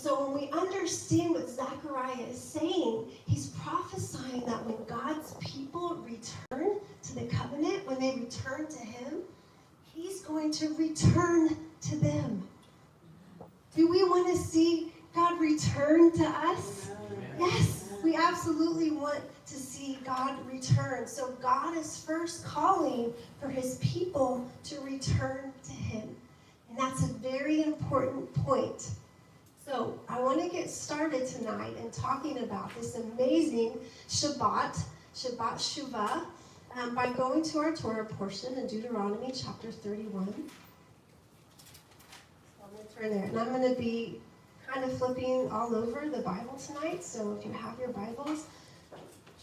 so when we understand what Zechariah is saying, he's prophesying that when God's people return to the covenant, when they return to him, he's going to return to them. Do we want to see God return to us? Yes, we absolutely want to see God return. So God is first calling for his people to return to him. And that's a very important point. So I want to get started tonight in talking about this amazing Shabbat Tshuva, by going to our Torah portion in Deuteronomy chapter 31. So I'm going to turn there. And I'm going to be kind of flipping all over the Bible tonight. So if you have your Bibles,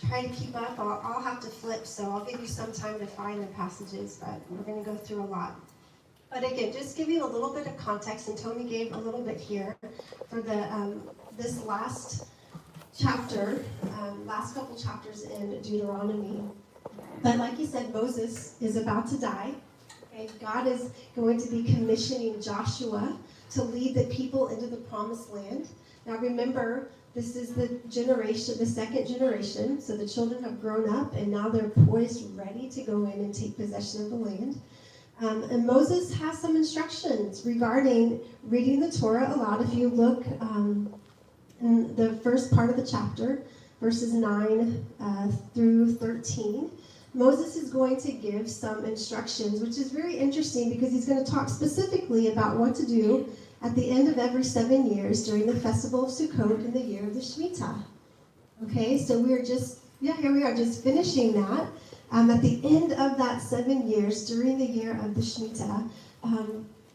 try to keep up. I'll have to flip, so I'll give you some time to find the passages, but we're going to go through a lot. But again, just give you a little bit of context, and Tony gave a little bit here for the this last chapter, last couple chapters in Deuteronomy. But like he said, Moses is about to die. Okay? God is going to be commissioning Joshua to lead the people into the promised land. Now remember, this is the generation, the second generation, so the children have grown up, and now they're poised, ready to go in and take possession of the land. And Moses has some instructions regarding reading the Torah aloud. If you look in the first part of the chapter, verses 9 through 13, Moses is going to give some instructions, which is very interesting because he's going to talk specifically about what to do at the end of every 7 years during the festival of Sukkot in the year of the Shemitah. Okay, so we're just, here we are, just finishing that. At the end of that 7 years, during the year of the Shemitah,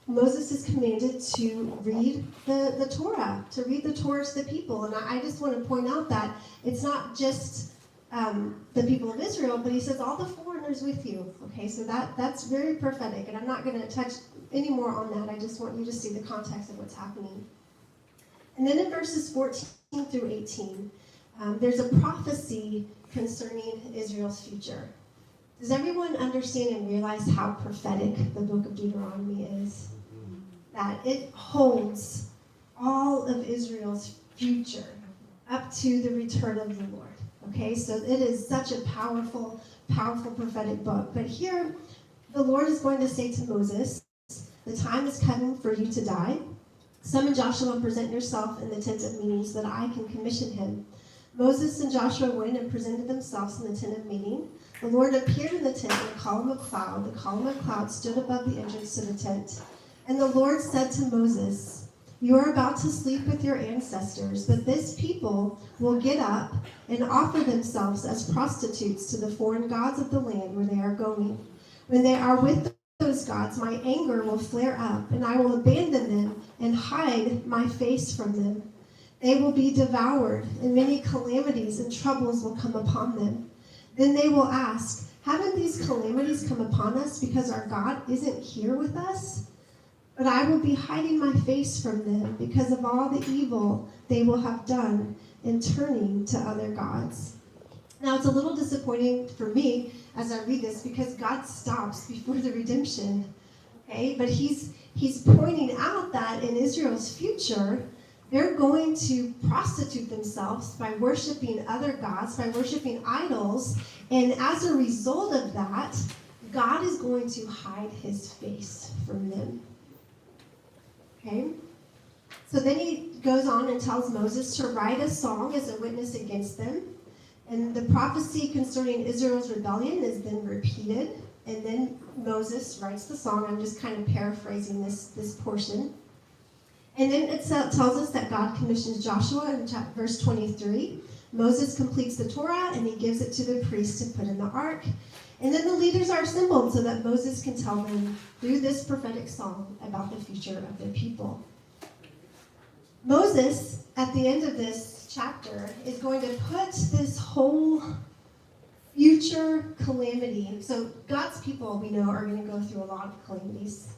Moses is commanded to read the Torah, to read the Torah to the people. And I just want to point out that it's not just the people of Israel, but he says all the foreigners with you. Okay, so that's very prophetic, and I'm not going to touch any more on that. I just want you to see the context of what's happening. And then in verses 14 through 18, there's a prophecy concerning Israel's future. Does everyone understand and realize how prophetic the book of Deuteronomy is? That it holds all of Israel's future up to the return of the Lord. Okay, so it is such a powerful, powerful prophetic book. But here, the Lord is going to say to Moses, the time is coming for you to die. Summon Joshua and present yourself in the tent of meeting so that I can commission him. Moses and Joshua went and presented themselves in the tent of meeting. The Lord appeared in the tent in a column of cloud. The column of cloud stood above the entrance to the tent. And the Lord said to Moses, you are about to sleep with your ancestors, but this people will get up and offer themselves as prostitutes to the foreign gods of the land where they are going. When they are with those gods, my anger will flare up, and I will abandon them and hide my face from them. They will be devoured, and many calamities and troubles will come upon them. Then they will ask, haven't these calamities come upon us because our God isn't here with us? But I will be hiding my face from them because of all the evil they will have done in turning to other gods. Now, it's a little disappointing for me as I read this because God stops before the redemption. Okay, but he's pointing out that in Israel's future, they're going to prostitute themselves by worshiping other gods, by worshiping idols, and as a result of that, God is going to hide his face from them. Okay? So then he goes on and tells Moses to write a song as a witness against them, and the prophecy concerning Israel's rebellion is then repeated, and then Moses writes the song. I'm just kind of paraphrasing this portion. And then it tells us that God commissions Joshua in verse 23. Moses completes the Torah, and he gives it to the priests to put in the ark. And then the leaders are assembled so that Moses can tell them through this prophetic song about the future of their people. Moses, at the end of this chapter, is going to put this whole future calamity. So God's people, we know, are going to go through a lot of calamities.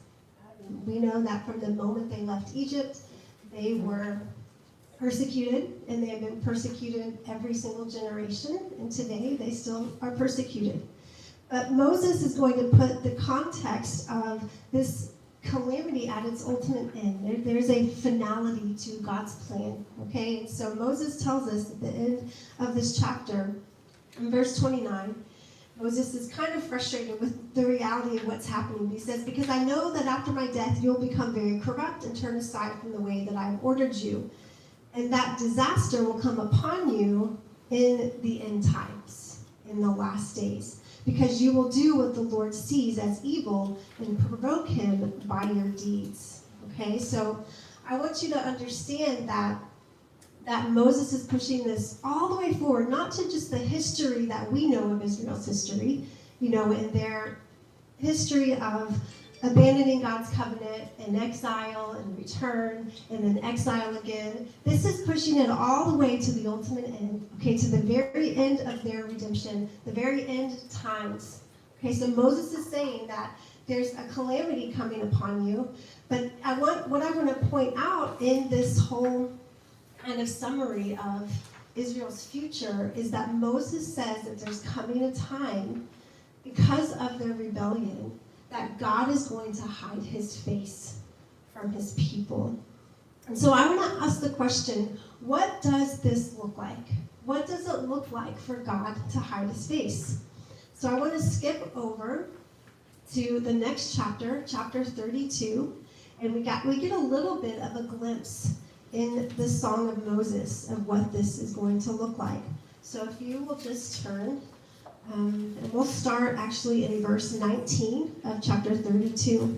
We know that from the moment they left Egypt, they were persecuted, and they have been persecuted every single generation, and today they still are persecuted. But Moses is going to put the context of this calamity at its ultimate end. There's a finality to God's plan, okay? And so Moses tells us at the end of this chapter, in verse 29, Moses is kind of frustrated with the reality of what's happening. He says, because I know that after my death, you'll become very corrupt and turn aside from the way that I have ordered you. And that disaster will come upon you in the end times, in the last days. Because you will do what the Lord sees as evil and provoke him by your deeds. Okay, so I want you to understand that Moses is pushing this all the way forward, not to just the history that we know of Israel's history, in their history of abandoning God's covenant and exile and return and then exile again. This is pushing it all the way to the ultimate end, okay, to the very end of their redemption, the very end times. Okay, so Moses is saying that there's a calamity coming upon you, but what I want to point out in this whole kind of summary of Israel's future is that Moses says that there's coming a time, because of their rebellion, that God is going to hide his face from his people. And so I want to ask the question, what does this look like? What does it look like for God to hide his face? So I want to skip over to the next chapter, chapter 32, and we get a little bit of a glimpse in the Song of Moses of what this is going to look like. So if you will just turn, and we'll start actually in verse 19 of chapter 32.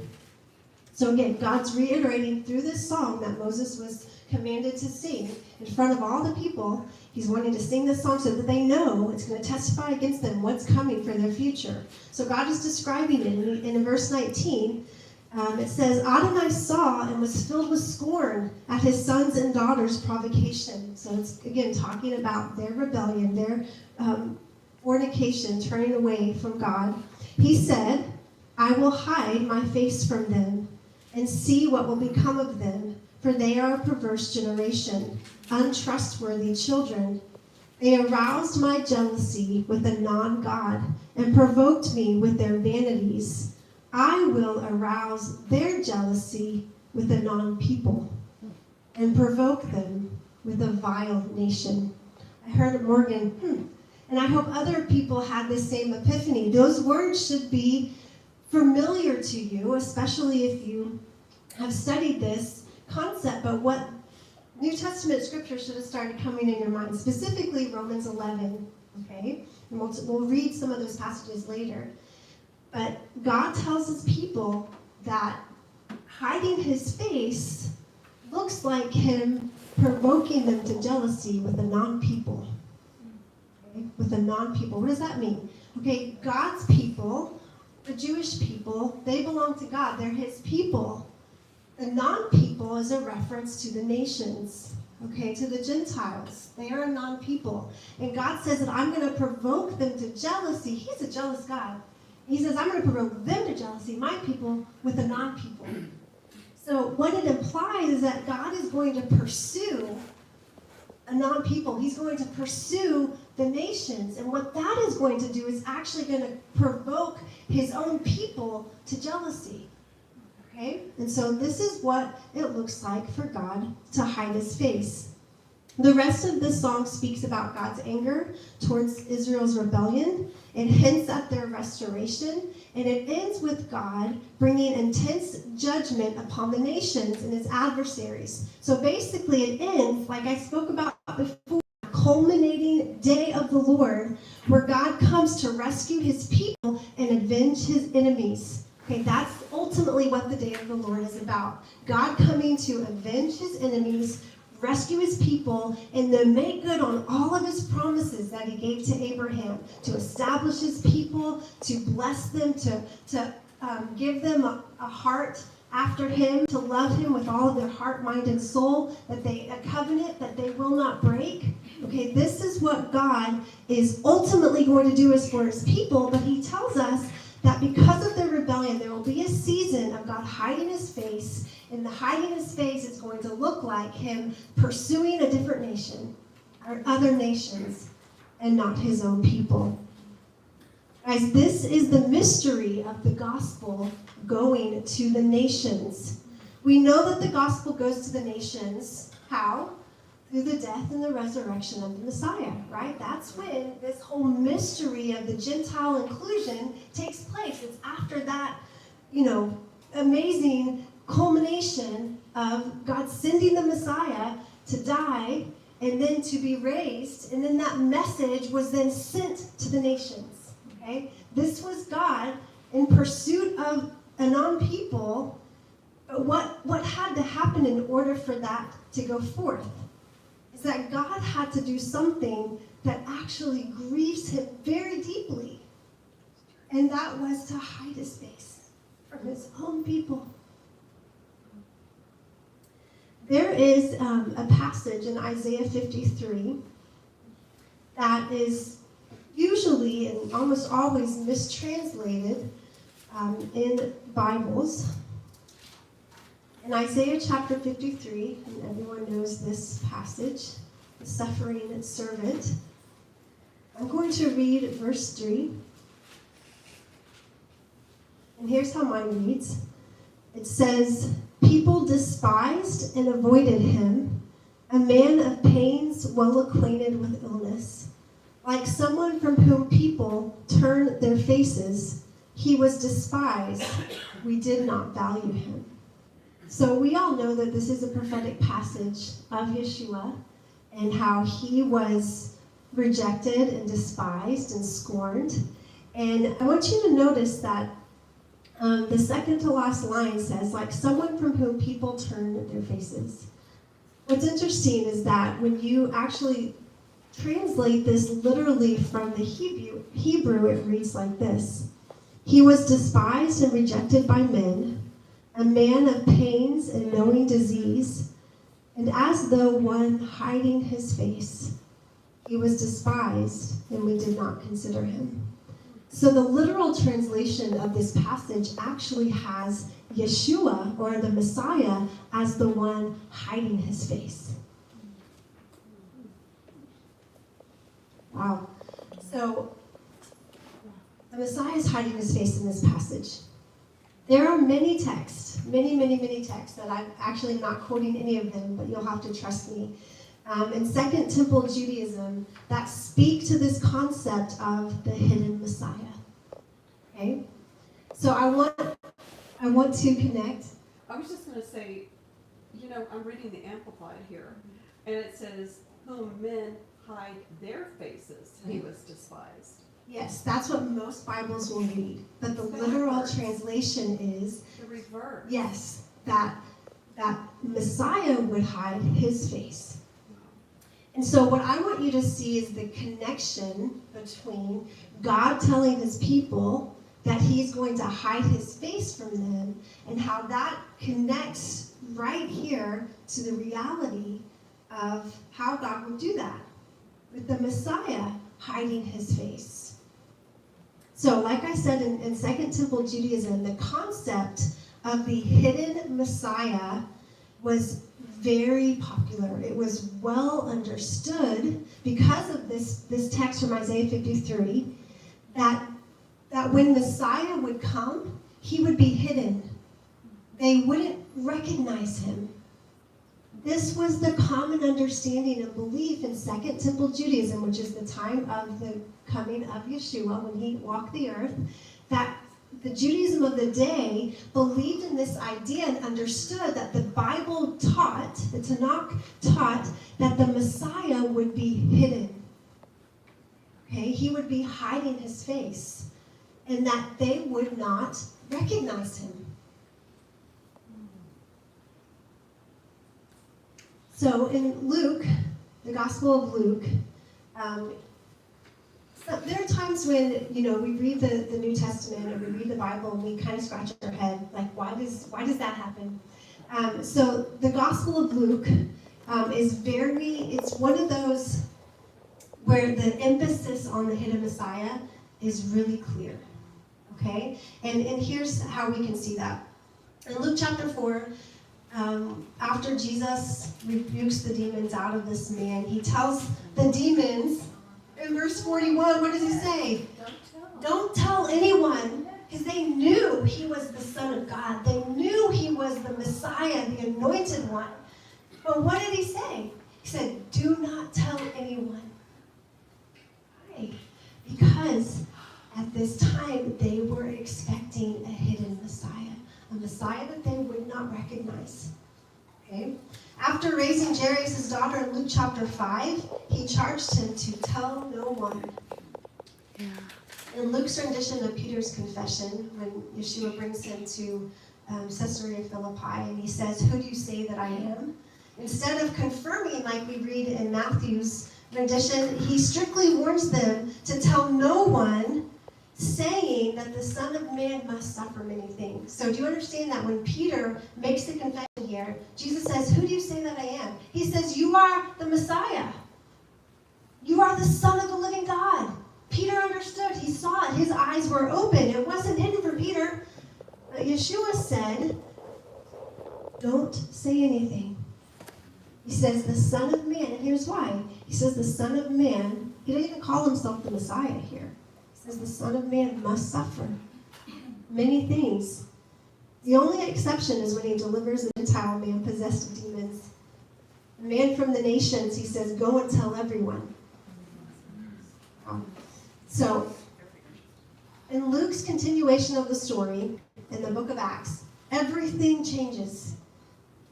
So again, God's reiterating through this song that Moses was commanded to sing in front of all the people. He's wanting to sing this song so that they know it's going to testify against them what's coming for their future. So God is describing it, and in verse 19, it says, Adonai saw and was filled with scorn at his sons and daughters' provocation. So it's, again, talking about their rebellion, their fornication, turning away from God. He said, I will hide my face from them and see what will become of them, for they are a perverse generation, untrustworthy children. They aroused my jealousy with a non-God and provoked me with their vanities. I will arouse their jealousy with a non-people and provoke them with a vile nation. I heard Morgan, and I hope other people had this same epiphany. Those words should be familiar to you, especially if you have studied this concept, but what New Testament scripture should have started coming in your mind, specifically Romans 11, okay? And we'll read some of those passages later. But God tells his people that hiding his face looks like him provoking them to jealousy with a non-people. Okay? With a non-people. What does that mean? Okay, God's people, the Jewish people, they belong to God. They're his people. The non-people is a reference to the nations, okay, to the Gentiles. They are a non-people. And God says that I'm going to provoke them to jealousy. He's a jealous God. He says, I'm going to provoke them to jealousy, my people, with the non-people. So what it implies is that God is going to pursue a non-people. He's going to pursue the nations. And what that is going to do is actually going to provoke his own people to jealousy. Okay? And so this is what it looks like for God to hide his face. The rest of this song speaks about God's anger towards Israel's rebellion. It hints at their restoration, and it ends with God bringing intense judgment upon the nations and his adversaries. So basically it ends, like I spoke about before, a culminating day of the Lord, where God comes to rescue his people and avenge his enemies. Okay, that's ultimately what the day of the Lord is about. God coming to avenge his enemies, rescue his people, and then make good on all of his promises that he gave to Abraham, to establish his people, to bless them, to give them a heart after him, to love him with all of their heart, mind, and soul, a covenant that they will not break. Okay, this is what God is ultimately going to do for his people, but he tells us that because of their rebellion, there will be a season of God hiding his face, and the hiding his face is going to look like him pursuing a different nation, or other nations, and not his own people. Guys, this is the mystery of the gospel going to the nations. We know that the gospel goes to the nations. How? Through the death and the resurrection of the Messiah, right? That's when this whole mystery of the Gentile inclusion takes place. It's after that, amazing culmination of God sending the Messiah to die and then to be raised. And then that message was then sent to the nations, okay? This was God in pursuit of a non-people. What had to happen in order for that to go forth is that God had to do something that actually grieves him very deeply. And that was to hide his face from his own people. There is a passage in Isaiah 53 that is usually and almost always mistranslated in Bibles. In Isaiah chapter 53, and everyone knows this passage, the suffering servant, I'm going to read verse 3. And here's how mine reads. It says, "People despised and avoided him, a man of pains, well acquainted with illness. Like someone from whom people turn their faces, he was despised. We did not value him." So we all know that this is a prophetic passage of Yeshua and how he was rejected and despised and scorned. And I want you to notice that the second to last line says, like someone from whom people turn their faces. What's interesting is that when you actually translate this literally from the Hebrew, it reads like this. "He was despised and rejected by men, a man of pains and knowing disease, and as though one hiding his face, he was despised, and we did not consider him." So the literal translation of this passage actually has Yeshua, or the Messiah, as the one hiding his face. Wow. So the Messiah is hiding his face in this passage. There are many texts, many texts that I'm actually not quoting any of them, but you'll have to trust me. In Second Temple Judaism that speak to this concept of the hidden Messiah. Okay? So I want to connect. I was just going to say, I'm reading the Amplified here, and it says, "Whom men hide their faces, he was despised." Yes, that's what most Bibles will read. But the literal translation is the reverse. Yes, that Messiah would hide his face. And so what I want you to see is the connection between God telling his people that he's going to hide his face from them, and how that connects right here to the reality of how God would do that with the Messiah hiding his face. So like I said, in Second Temple Judaism, the concept of the hidden Messiah was very popular. It was well understood because of this text from Isaiah 53, that when Messiah would come, he would be hidden. They wouldn't recognize him. This was the common understanding and belief in Second Temple Judaism, which is the time of the coming of Yeshua, when he walked the earth, that the Judaism of the day believed in this idea and understood that the Bible taught, the Tanakh taught, that the Messiah would be hidden. Okay, he would be hiding his face, and that they would not recognize him. So in Luke, the Gospel of Luke, there are times when, we read the New Testament or we read the Bible and we kind of scratch our head, like, why does that happen? So the Gospel of Luke it's one of those where the emphasis on the hidden Messiah is really clear, okay? And here's how we can see that. In Luke chapter 4, after Jesus rebukes the demons out of this man, he tells the demons, in verse 41, what does he say? Don't tell anyone, because they knew he was the Son of God. They knew he was the Messiah, the anointed one. But what did he say? He said, do not tell anyone. Why? Because at this time, they were expecting a hidden Messiah, a Messiah that they would not recognize. Okay? After raising Jairus' daughter in Luke chapter 5, he charged him to tell no one. Yeah. In Luke's rendition of Peter's confession, when Yeshua brings him to Caesarea Philippi, and he says, who do you say that I am? Instead of confirming, like we read in Matthew's rendition, he strictly warns them to tell no one, saying that the Son of Man must suffer many things. So do you understand that when Peter makes the confession here, Jesus says, who do you say that I am? He says, you are the Messiah. You are the Son of the living God. Peter understood. He saw it. His eyes were open. It wasn't hidden from Peter. But Yeshua said, don't say anything. He says, the Son of Man, and here's why. He says, the Son of Man, he didn't even call himself the Messiah here. He says, the Son of Man must suffer many things. The only exception is when he delivers a Gentile man possessed of demons. A man from the nations, he says, go and tell everyone. So, in Luke's continuation of the story, in the book of Acts, everything changes.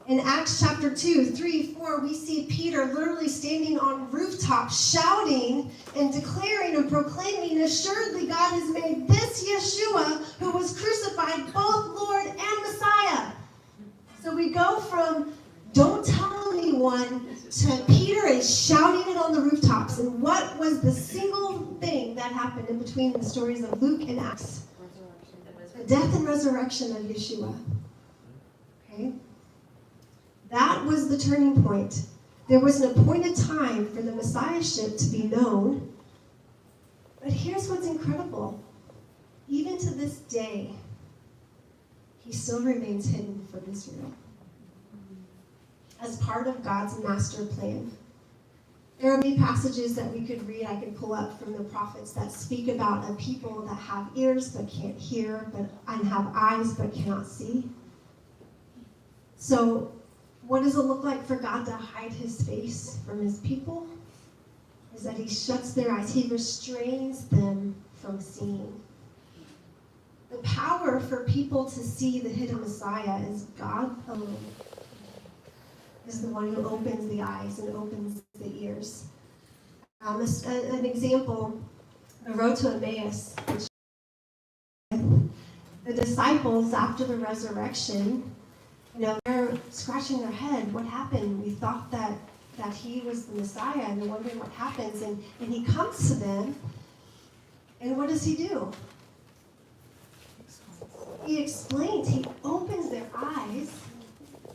In Acts chapter 2, 3, 4, we see Peter literally standing on rooftops, shouting and declaring and proclaiming, assuredly God has made this Yeshua, who was crucified, both Lord and Messiah. So we go from don't tell anyone to Peter is shouting it on the rooftops. And what was the single thing that happened in between the stories of Luke and Acts? The death and resurrection of Yeshua. Okay? That was the turning point. There was an appointed time for the Messiahship to be known. But here's what's incredible. Even to this day, he still remains hidden from Israel as part of God's master plan. There are many passages that we could read, I could pull up from the prophets that speak about a people that have ears but can't hear, and have eyes but cannot see. So, what does it look like for God to hide his face from his people? Is that he shuts their eyes. He restrains them from seeing. The power for people to see the hidden Messiah is God alone. Is the one who opens the eyes and opens the ears. An example, the road to Emmaus, which the disciples after the resurrection, they're scratching their head. What happened? We thought that he was the Messiah, and they're wondering what happens. And he comes to them, and what does he do? He explains. He opens their eyes,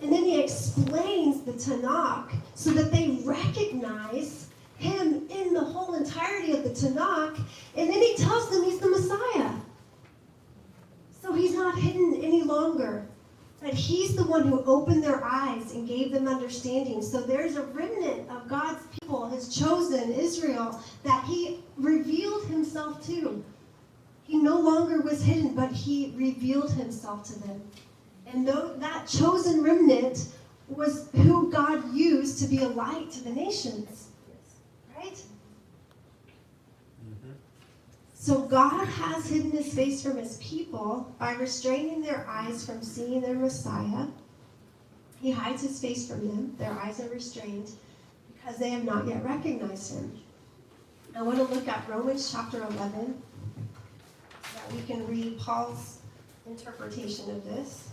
and then he explains the Tanakh so that they recognize him in the whole entirety of the Tanakh, and then he tells them he's the Messiah. So he's not hidden any longer. But he's the one who opened their eyes and gave them understanding. So there's a remnant of God's people, his chosen Israel, that he revealed himself to. He no longer was hidden, but he revealed himself to them. And that chosen remnant was who God used to be a light to the nations. Right? So God has hidden his face from his people by restraining their eyes from seeing their Messiah. He hides his face from them. Their eyes are restrained because they have not yet recognized him. I want to look at Romans chapter 11 so that we can read Paul's interpretation of this.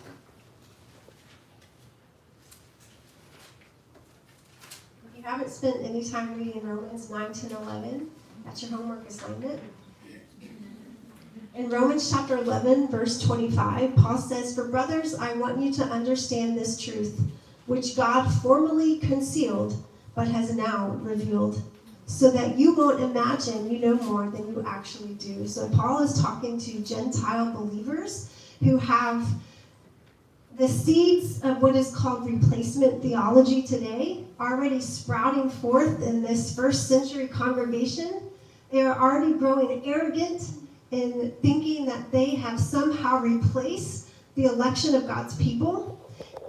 If you haven't spent any time reading Romans 9, 10, 11, that's your homework assignment. In Romans chapter 11, verse 25, Paul says, "For brothers, I want you to understand this truth, which God formerly concealed, but has now revealed, so that you won't imagine you know more than you actually do." So Paul is talking to Gentile believers who have the seeds of what is called replacement theology today already sprouting forth in this first century congregation. They are already growing arrogant in thinking that they have somehow replaced the election of God's people.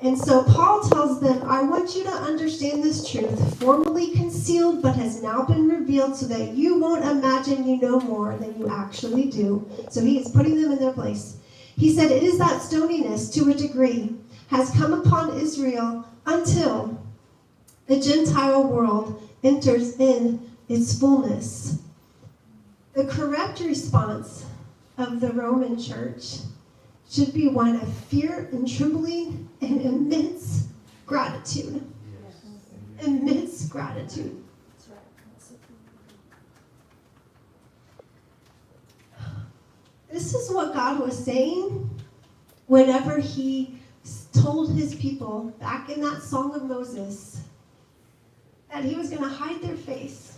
And so Paul tells them, I want you to understand this truth, formerly concealed but has now been revealed, so that you won't imagine you know more than you actually do. So he is putting them in their place. He said, it is that stoniness, to a degree, has come upon Israel until the Gentile world enters in its fullness. The correct response of the Roman church should be one of fear and trembling and immense gratitude. Yes. Immense gratitude. That's right. This is what God was saying whenever he told his people back in that Song of Moses that he was going to hide their face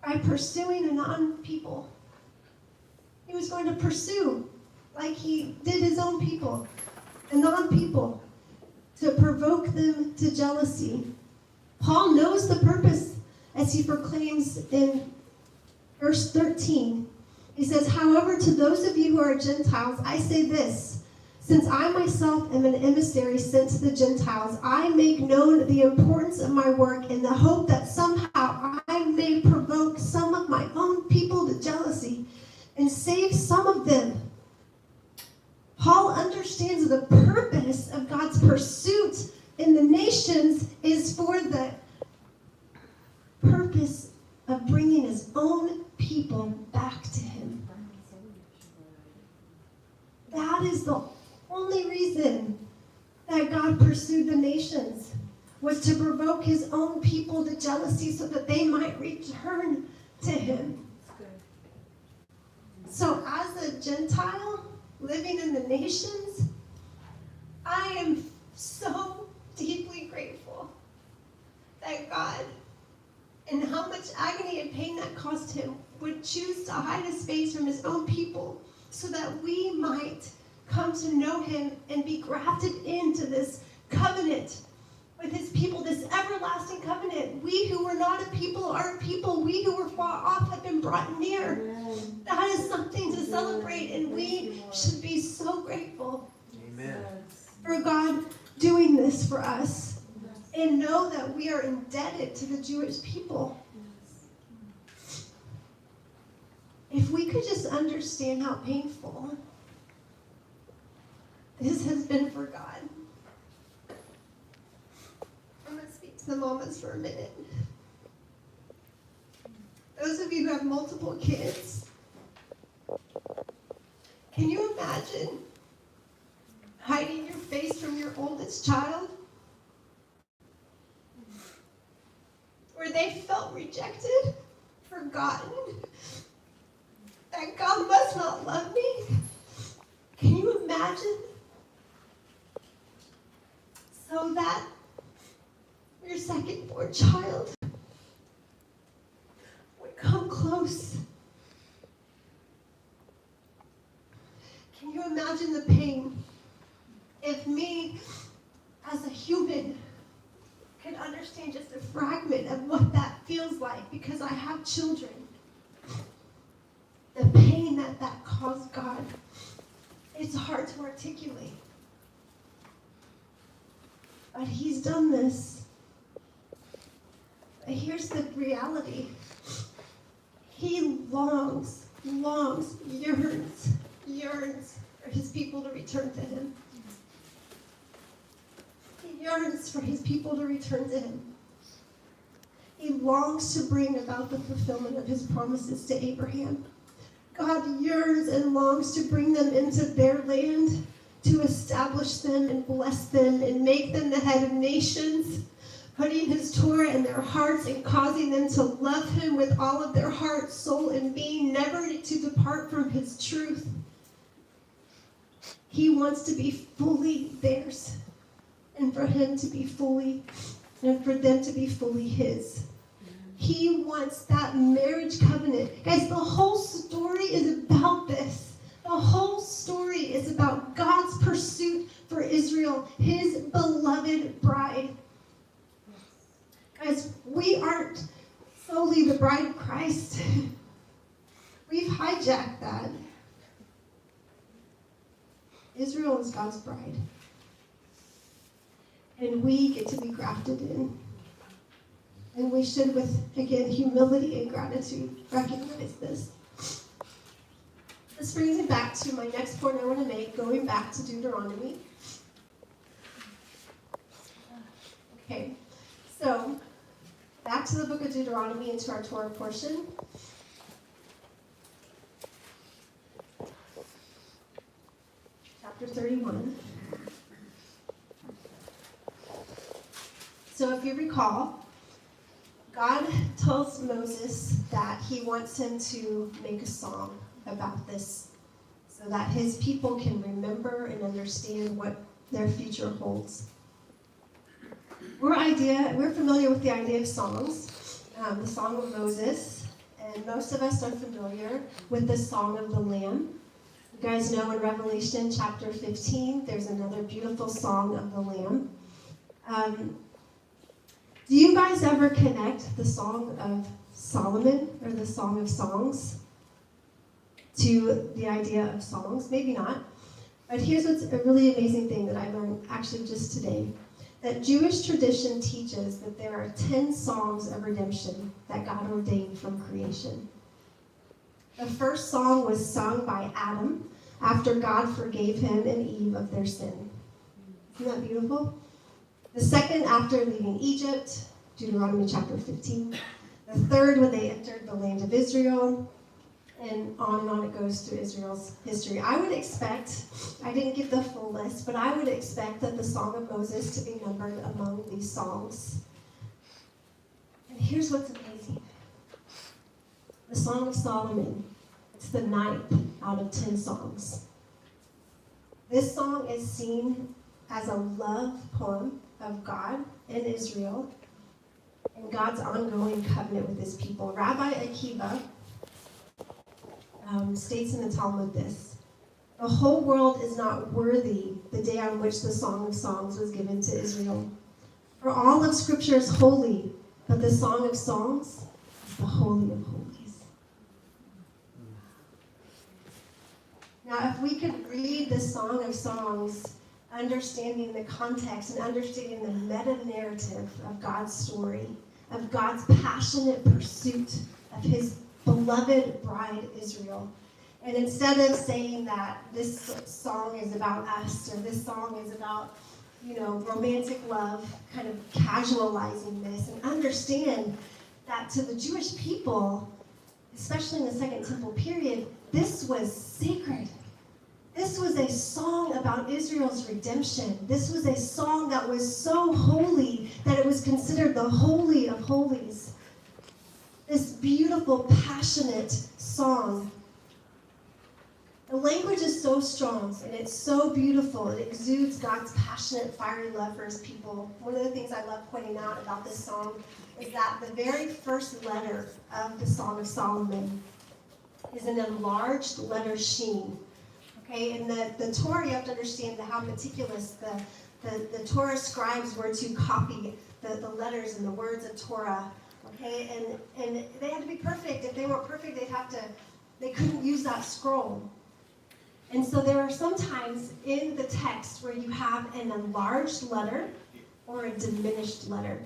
by pursuing a non-people. He was going to pursue, like he did his own people, a non-people, to provoke them to jealousy. Paul knows the purpose as he proclaims in verse 13. He says, however, to those of you who are Gentiles, I say this, since I myself am an emissary sent to the Gentiles, I make known the importance of my work in the hope that somehow I may provoke some of my own people to jealousy and save some of them. Paul understands the purpose of God's pursuit in the nations is for the purpose of bringing his own people back to him. That is the only reason that God pursued the nations, was to provoke his own people to jealousy so that they might return to him. So as a Gentile living in the nations, I am so deeply grateful that God, and how much agony and pain that cost him, would choose to hide his face from his own people so that we might come to know him and be grafted into this covenant with his people, this everlasting covenant. We who were not a people are a people. We who were far off have been brought near. Amen. That is something to celebrate, and we should be so grateful. Amen. For God doing this for us, and know that we are indebted to the Jewish people. If we could just understand how painful this has been for God. I'm going to speak to the mamas for a minute. Those of you who have multiple kids, can you imagine hiding your face from your oldest child? Where they felt rejected, forgotten, that God must not love me? Can you imagine? So that your second-born child would come close. Can you imagine the pain if me, as a human, could understand just a fragment of what that feels like because I have children? The pain that caused God, it's hard to articulate. But he's done this. But here's the reality. He longs, yearns for his people to return to him. He yearns for his people to return to him. He longs to bring about the fulfillment of his promises to Abraham. God yearns and longs to bring them into their land, to establish them and bless them and make them the head of nations, putting his Torah in their hearts and causing them to love him with all of their heart, soul, and being, never to depart from his truth. He wants to be fully theirs, and for him to be fully, and for them to be fully his. He wants that marriage covenant. Guys, the whole story is about this. The whole story is about God's pursuit for Israel, his beloved bride. Guys, we aren't solely the bride of Christ. We've hijacked that. Israel is God's bride. And we get to be grafted in. And we should, with, again, humility and gratitude, recognize this. This brings me back to my next point I want to make, going back to Deuteronomy. Okay, so back to the book of Deuteronomy, into our Torah portion. Chapter 31. So if you recall, God tells Moses that he wants him to make a song about this so that his people can remember and understand what their future holds. We're familiar with the idea of songs, the Song of Moses, and most of us are familiar with the Song of the Lamb. You guys know in Revelation chapter 15, there's another beautiful Song of the Lamb. Do you guys ever connect the Song of Solomon or the Song of Songs to the idea of songs? Maybe not. But here's what's a really amazing thing that I learned actually just today. That Jewish tradition teaches that there are 10 songs of redemption that God ordained from creation. The first song was sung by Adam after God forgave him and Eve of their sin. Isn't that beautiful? The second after leaving Egypt, Deuteronomy chapter 15. The third when they entered the land of Israel. And on it goes through Israel's history. I would expect, I didn't get the full list, but I would expect that the Song of Moses to be numbered among these songs. And here's what's amazing. The Song of Solomon, it's the 9th out of 10 songs. This song is seen as a love poem of God and Israel and God's ongoing covenant with his people. Rabbi Akiva states in the Talmud this: the whole world is not worthy the day on which the Song of Songs was given to Israel. For all of Scripture is holy, but the Song of Songs is the Holy of Holies. Now, if we could read the Song of Songs, understanding the context and understanding the meta-narrative of God's story, of God's passionate pursuit of his beloved bride Israel. And instead of saying that this song is about us or this song is about, romantic love, kind of casualizing this, and understand that to the Jewish people, especially in the Second Temple period, this was sacred. This was a song about Israel's redemption. This was a song that was so holy that it was considered the Holy of Holies. This beautiful, passionate song. The language is so strong, and it's so beautiful. It exudes God's passionate, fiery love for his people. One of the things I love pointing out about this song is that the very first letter of the Song of Solomon is an enlarged letter sheen. Okay, and the Torah, you have to understand how meticulous the Torah scribes were to copy the letters and the words of Torah. Okay, and they had to be perfect. If they weren't perfect, they couldn't use that scroll. And so there are some times in the text where you have an enlarged letter or a diminished letter.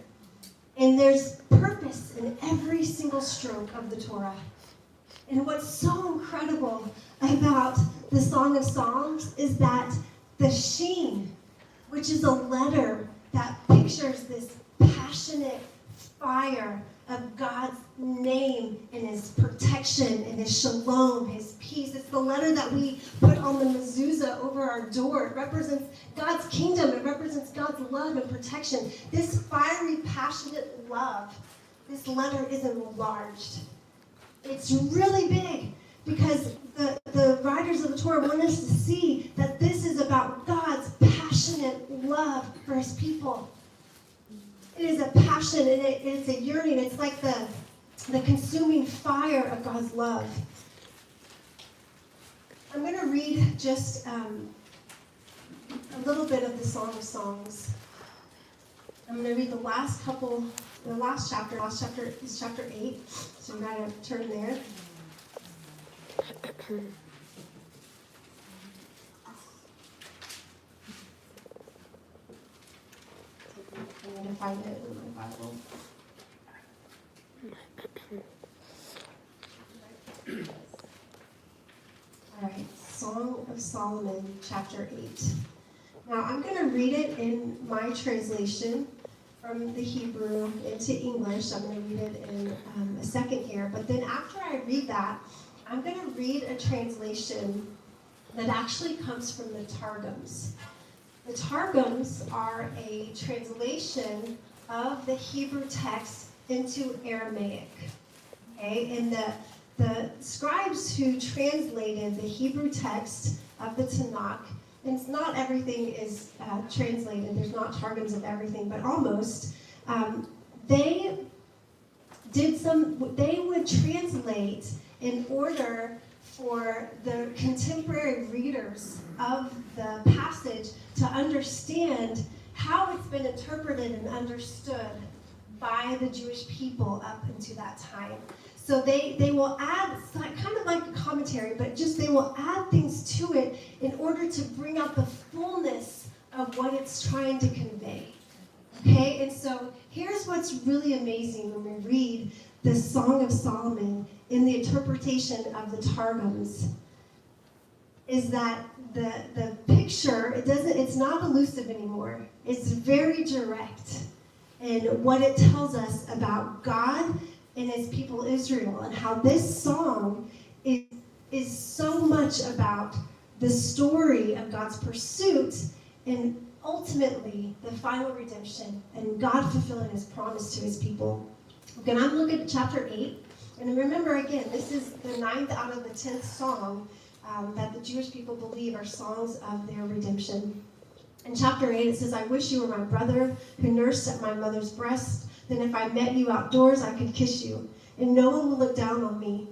And there's purpose in every single stroke of the Torah. And what's so incredible about the Song of Songs is that the sheen, which is a letter that pictures this passionate fire of God's name and his protection and his shalom, his peace. It's the letter that we put on the mezuzah over our door. It represents God's kingdom. It represents God's love and protection. This fiery, passionate love, this letter is enlarged. It's really big because the writers of the Torah want us to see that this is about God's passionate love for his people. It is a passion and it's a yearning. It's like the consuming fire of God's love. I'm going to read just a little bit of the Song of Songs. I'm going to read the last chapter. Last chapter is chapter 8, so you got to turn there. I'm going to find it in my Bible. All right, Song of Solomon, chapter 8. Now, I'm going to read it in my translation from the Hebrew into English. I'm going to read it in a second here. But then after I read that, I'm going to read a translation that actually comes from the Targums. The Targums are a translation of the Hebrew text into Aramaic. Okay, and the scribes who translated the Hebrew text of the Tanakh, and not everything is translated, there's not Targums of everything, but almost, they would translate in order for the contemporary readers of the passage to understand how it's been interpreted and understood by the Jewish people up into that time. So they will add, kind of like a commentary, but just they will add things to it in order to bring out the fullness of what it's trying to convey. Okay, and so here's what's really amazing when we read the Song of Solomon in the interpretation of the Targums, is that the picture, it's not elusive anymore. It's very direct in what it tells us about God and his people Israel, and how this song is so much about the story of God's pursuit and ultimately the final redemption and God fulfilling his promise to his people. Okay, and I'm looking at chapter 8, and remember again, this is the 9th out of the 10th song that the Jewish people believe are songs of their redemption. In chapter 8 it says, I wish you were my brother who nursed at my mother's breast. Then if I met you outdoors, I could kiss you, and no one will look down on me.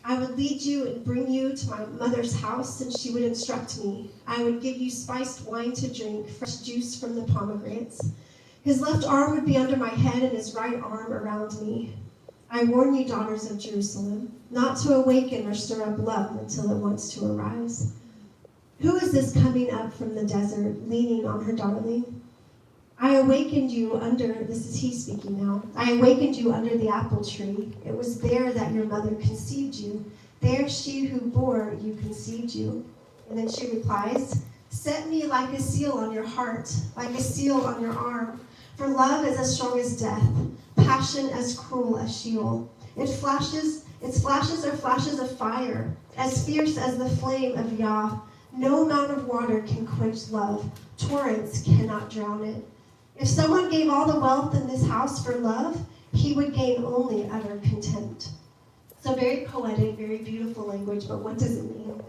I would lead you and bring you to my mother's house, and she would instruct me. I would give you spiced wine to drink, fresh juice from the pomegranates. His left arm would be under my head, and his right arm around me. I warn you, daughters of Jerusalem, not to awaken or stir up love until it wants to arise. Who is this coming up from the desert, leaning on her darling? I awakened you under, this is he speaking now, I awakened you under the apple tree. It was there that your mother conceived you. There she who bore you conceived you. And then she replies, set me like a seal on your heart, like a seal on your arm. For love is as strong as death, passion as cruel as Sheol. Its flashes are flashes of fire, as fierce as the flame of Yah. No amount of water can quench love. Torrents cannot drown it. If someone gave all the wealth in this house for love, he would gain only utter contempt. So very poetic, very beautiful language, but what does it mean?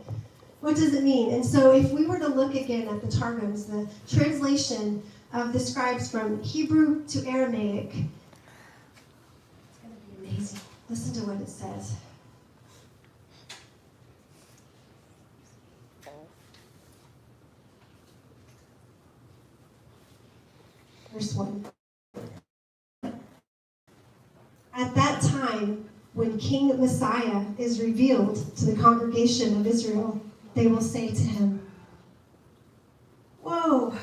What does it mean? And so if we were to look again at the Targums, the translation of the scribes from Hebrew to Aramaic, it's going to be amazing. Listen to what it says. Verse 1. At that time, when King Messiah is revealed to the congregation of Israel, they will say to him, whoa.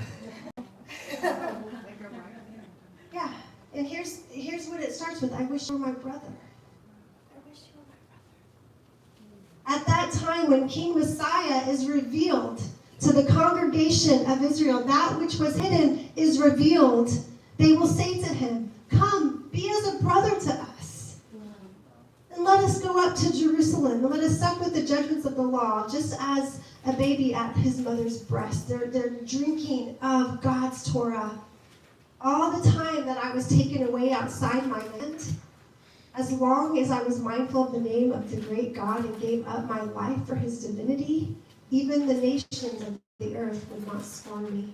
Yeah, and here's what it starts with. I wish you were my brother. I wish you were my brother. At that time, when King Messiah is revealed to the congregation of Israel, that which was hidden is revealed. They will say to him, come, be as a brother to us. And let us go up to Jerusalem, and let us sup with the judgments of the law, just as a baby at his mother's breast. They're drinking of God's Torah. All the time that I was taken away outside my land, as long as I was mindful of the name of the great God and gave up my life for his divinity, even the nations of the earth would not scorn me.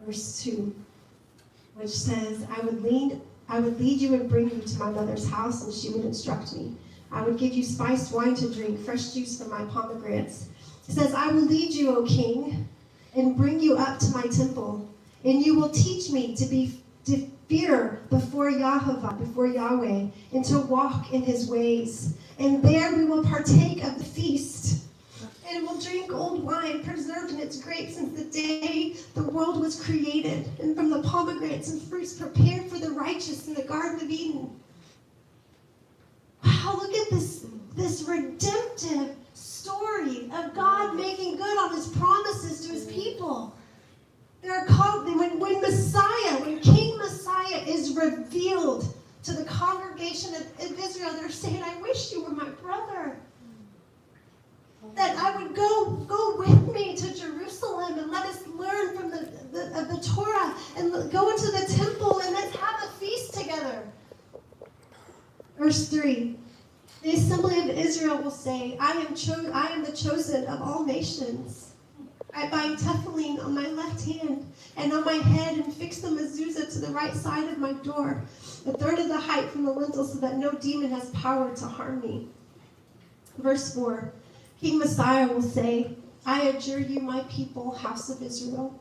Verse 2, which says, I would lead you and bring you to my mother's house, and she would instruct me. I would give you spiced wine to drink, fresh juice from my pomegranates. It says, I will lead you, O king, and bring you up to my temple, and you will teach me to fear before Yahovah, before Yahweh, and to walk in his ways. And there we will partake of the feast. And will drink old wine preserved in its grapes since the day the world was created, and from the pomegranates and fruits prepared for the righteous in the Garden of Eden. Wow, look at this redemptive story of God making good on his promises to his people. They're called, when Messiah, when King Messiah is revealed to the congregation of Israel, they're saying, I wish you were my brother. That I would go with me to Jerusalem and let us learn from the Torah and go into the temple and let's have a feast together. Verse 3, the assembly of Israel will say, I am the chosen of all nations. I bind tefillin on my left hand and on my head and fix the mezuzah to the right side of my door, a third of the height from the lintel, so that no demon has power to harm me. Verse 4, King Messiah will say, I adjure you, my people, house of Israel.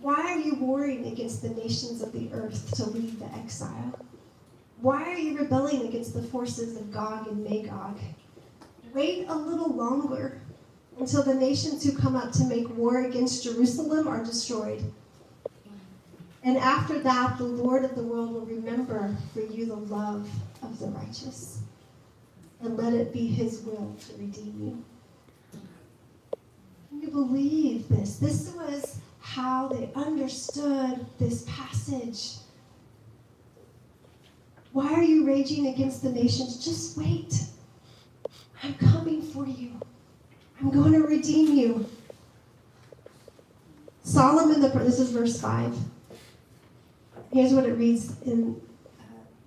Why are you warring against the nations of the earth to lead the exile? Why are you rebelling against the forces of Gog and Magog? Wait a little longer until the nations who come up to make war against Jerusalem are destroyed. And after that, the Lord of the world will remember for you the love of the righteous, and let it be his will to redeem you. Can you believe this? This was how they understood this passage. Why are you raging against the nations? Just wait. I'm coming for you. I'm going to redeem you. Solomon, this is verse 5. Here's what it reads in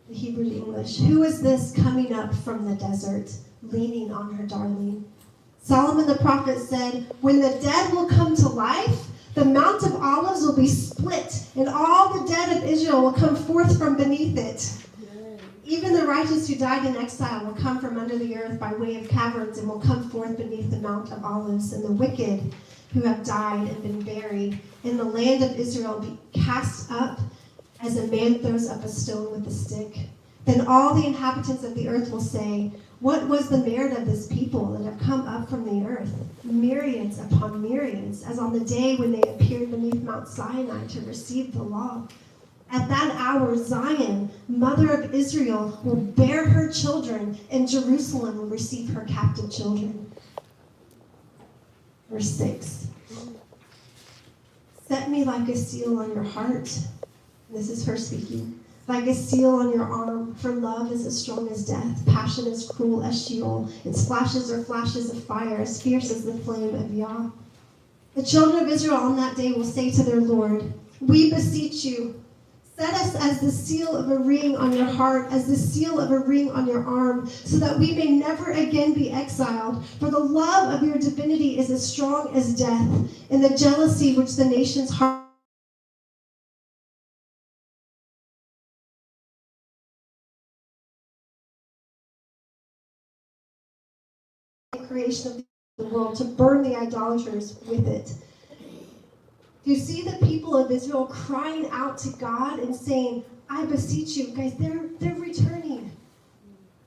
the Hebrew to English. Who is this coming up from the desert, leaning on her darling? Solomon the prophet said, when the dead will come to life, the Mount of Olives will be split, and all the dead of Israel will come forth from beneath it. Even the righteous who died in exile will come from under the earth by way of caverns and will come forth beneath the Mount of Olives. And the wicked who have died and been buried in the land of Israel will be cast up as a man throws up a stone with a stick. Then all the inhabitants of the earth will say, what was the merit of this people that have come up from the earth? Myriads upon myriads, as on the day when they appeared beneath Mount Sinai to receive the law. At that hour, Zion, mother of Israel, will bear her children, and Jerusalem will receive her captive children. Verse 6. Set me like a seal on your heart. This is her speaking. Like a seal on your arm, for love is as strong as death, passion is cruel as Sheol, its flashes are flashes of fire, as fierce as the flame of Yah. The children of Israel on that day will say to their Lord, we beseech you, set us as the seal of a ring on your heart, as the seal of a ring on your arm, so that we may never again be exiled. For the love of your divinity is as strong as death, and the jealousy which the nations heart creation of the world, to burn the idolaters with it. You see the people of Israel crying out to God and saying, I beseech you. Guys, they're returning.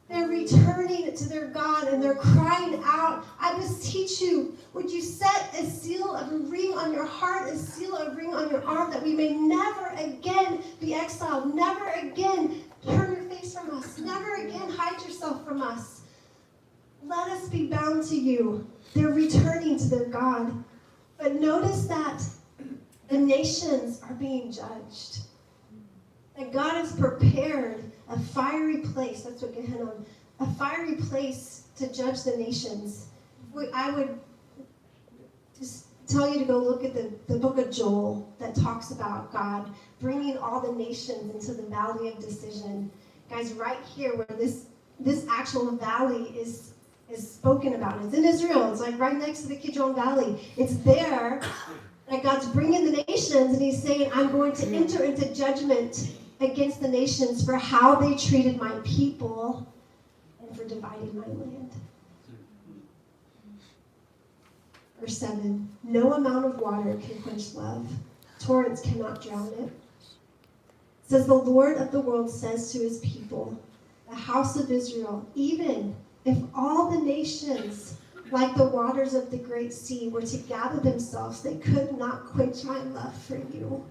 They're returning to their God, and they're crying out, I beseech you, would you set a seal of a ring on your heart, a seal of a ring on your arm, that we may never again be exiled, never again turn your face from us, never again hide yourself from us. Let us be bound to you. They're returning to their God. But notice that the nations are being judged. That God has prepared a fiery place. That's what Gehenna, a fiery place to judge the nations. I would just tell you to go look at the book of Joel that talks about God bringing all the nations into the valley of decision. Guys, right here where this actual valley is spoken about. It's in Israel. It's like right next to the Kidron Valley. It's there that God's bringing the nations, and he's saying, I'm going to enter into judgment against the nations for how they treated my people and for dividing my land. Verse 7, no amount of water can quench love. Torrents cannot drown it. It says, the Lord of the world says to his people, the house of Israel, even if all the nations, like the waters of the great sea, were to gather themselves, they could not quench my love for you.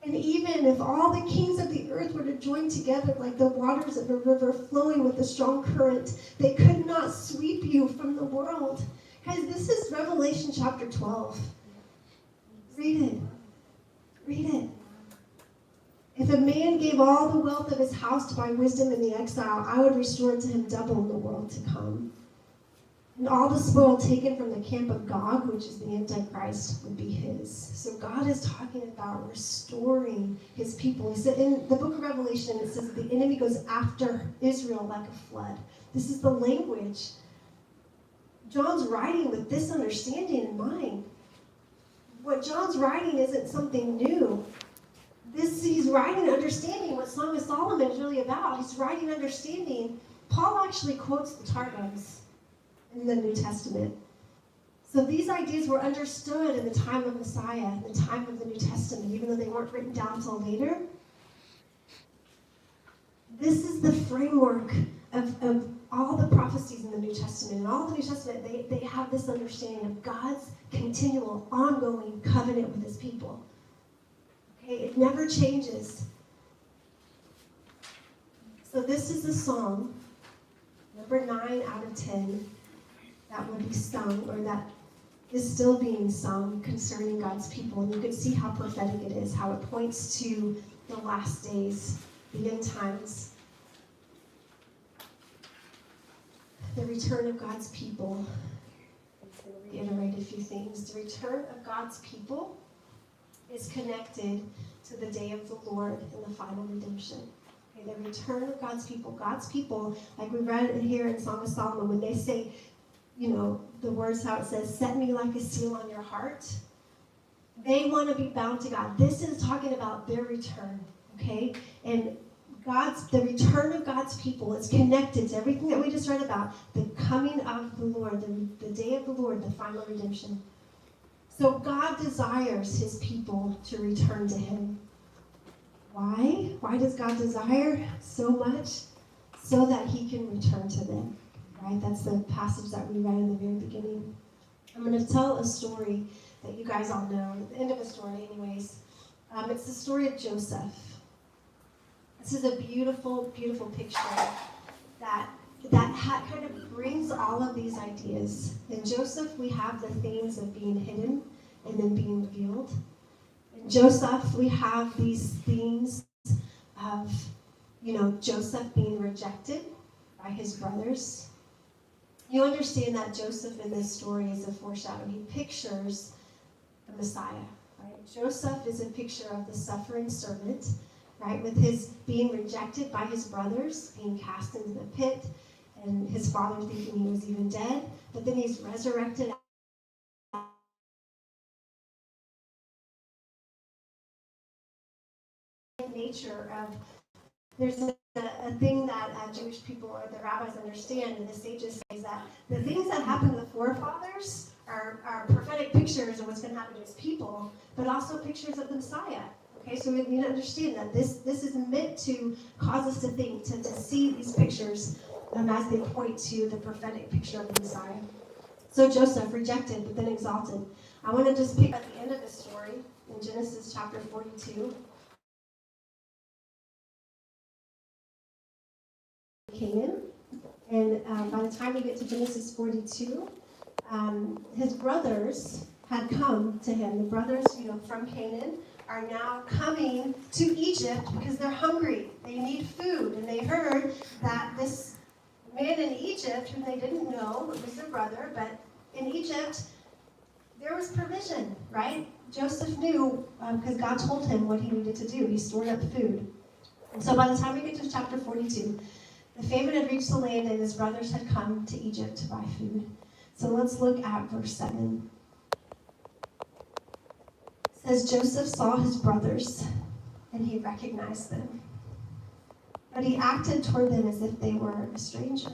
And even if all the kings of the earth were to join together like the waters of a river flowing with a strong current, they could not sweep you from the world. Guys, this is Revelation chapter 12. Read it. Read it. If a man gave all the wealth of his house to buy wisdom in the exile, I would restore to him double in the world to come. And all the spoil taken from the camp of Gog, which is the Antichrist, would be his. So God is talking about restoring his people. He said in the book of Revelation, it says that the enemy goes after Israel like a flood. This is the language. John's writing with this understanding in mind. What John's writing isn't something new. He's writing understanding what Song of Solomon is really about. He's writing understanding. Paul actually quotes the Targums in the New Testament. So these ideas were understood in the time of Messiah, in the time of the New Testament, even though they weren't written down until later. This is the framework of all the prophecies in the New Testament. In all the New Testament, they have this understanding of God's continual, ongoing covenant with his people. Okay, it never changes. So this is the song, number 9 out of 10, that will be sung, or that is still being sung concerning God's people. And you can see how prophetic it is, how it points to the last days, the end times. The return of God's people. I'm going to reiterate a few things. The return of God's people is connected to the day of the Lord and the final redemption. Okay, the return of God's people, like we read it here in Song of Solomon, when they say, the words how it says, set me like a seal on your heart. They want to be bound to God. This is talking about their return, okay? And the return of God's people is connected to everything that we just read about, the coming of the Lord, the day of the Lord, the final redemption. So God desires his people to return to him. Why? Why does God desire so much? So that he can return to them. Right? That's the passage that we read in the very beginning. I'm going to tell a story that you guys all know. The end of a story, anyways. It's the story of Joseph. This is a beautiful, beautiful picture that kind of brings all of these ideas. In Joseph, we have the themes of being hidden and then being revealed. In Joseph, we have these themes of, Joseph being rejected by his brothers. You understand that Joseph in this story is a foreshadow. He pictures the Messiah, right? Joseph is a picture of the suffering servant, right? With his being rejected by his brothers, being cast into the pit, and his father thinking he was even dead. But then he's resurrected. Nature of there's a thing that Jewish people or the rabbis understand, and the sages say, is that the things that happen to the forefathers are prophetic pictures of what's going to happen to his people, but also pictures of the Messiah. Okay, so we need to understand that this is meant to cause us to think, to see these pictures as they point to the prophetic picture of the Messiah. So Joseph, rejected but then exalted. I want to just pick at the end of the story in Genesis chapter 42. Canaan, and by the time we get to Genesis 42, his brothers had come to him. The brothers, from Canaan, are now coming to Egypt because they're hungry. They need food, and they heard that this man in Egypt, who they didn't know, it was their brother, but in Egypt, there was provision, right? Joseph knew, because God told him what he needed to do. He stored up food. And so by the time we get to chapter 42, the famine had reached the land, and his brothers had come to Egypt to buy food. So let's look at verse 7. It says, Joseph saw his brothers, and he recognized them. But he acted toward them as if they were a stranger.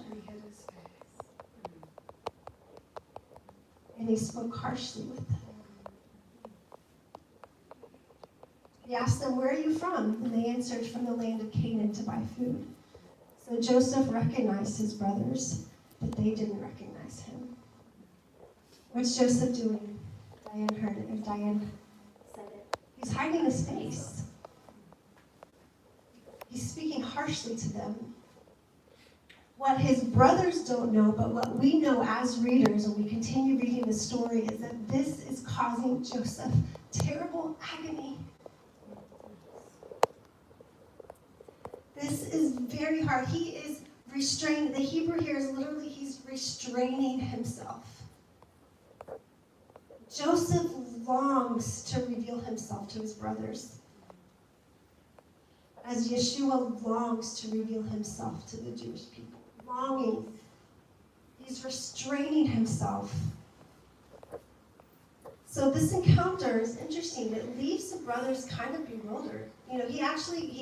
And he spoke harshly with them. He asked them, "Where are you from?" And they answered, "From the land of Canaan to buy food." So Joseph recognized his brothers, but they didn't recognize him. What's Joseph doing? Diane heard it, or Diane said it. He's hiding his face. He's speaking harshly to them. What his brothers don't know, but what we know as readers when we continue reading the story, is that this is causing Joseph terrible agony. This is very hard. He is restrained. The Hebrew here is literally, he's restraining himself. Joseph longs to reveal himself to his brothers, as Yeshua longs to reveal himself to the Jewish people. Longing. He's restraining himself. So this encounter is interesting. It leaves the brothers kind of bewildered. You know, he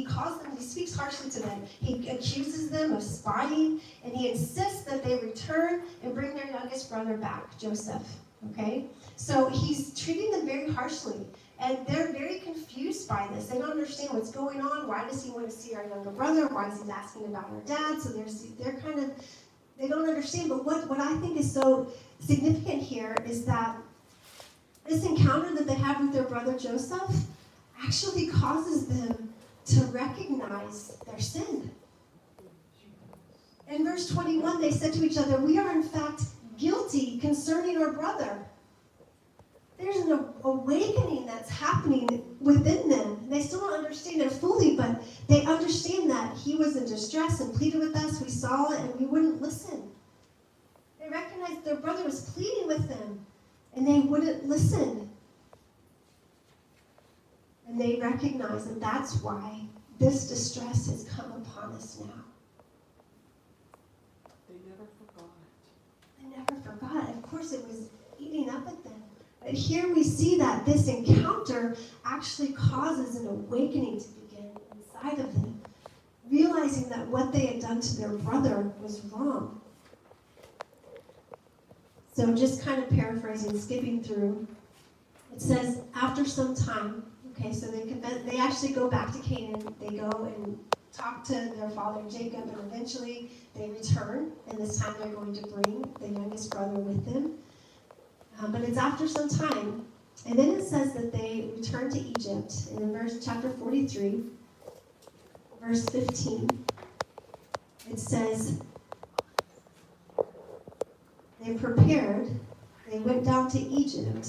calls them, he speaks harshly to them. He accuses them of spying, and he insists that they return and bring their youngest brother back, Joseph. Okay? So he's treating them very harshly. And they're very confused by this. They don't understand what's going on. Why does he want to see our younger brother? Why is he asking about our dad? So they're kind of, they don't understand. But what I think is so significant here is that this encounter that they have with their brother Joseph actually causes them to recognize their sin. In verse 21, they said to each other, "We are in fact guilty concerning our brother." There's an awakening that's happening within them. They still don't understand it fully, but they understand that he was in distress and pleaded with us. We saw it and we wouldn't listen. They recognized their brother was pleading with them and they wouldn't listen. And they recognize that that's why this distress has come upon us now. They never forgot. They never forgot. Of course, it was eating up at them. But here we see that this encounter actually causes an awakening to begin inside of them, realizing that what they had done to their brother was wrong. So just kind of paraphrasing, skipping through, it says, after some time, okay, so they actually go back to Canaan. They go and talk to their father Jacob, and eventually they return, and this time they're going to bring the youngest brother with them. But it's after some time. And then it says that they return to Egypt. And in chapter 43, verse 15, it says, they prepared, they went down to Egypt,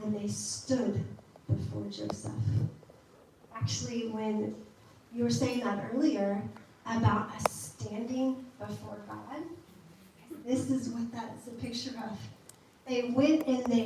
and they stood before Joseph. Actually, when you were saying that earlier about us standing before God, this is what that is a picture of. They went and they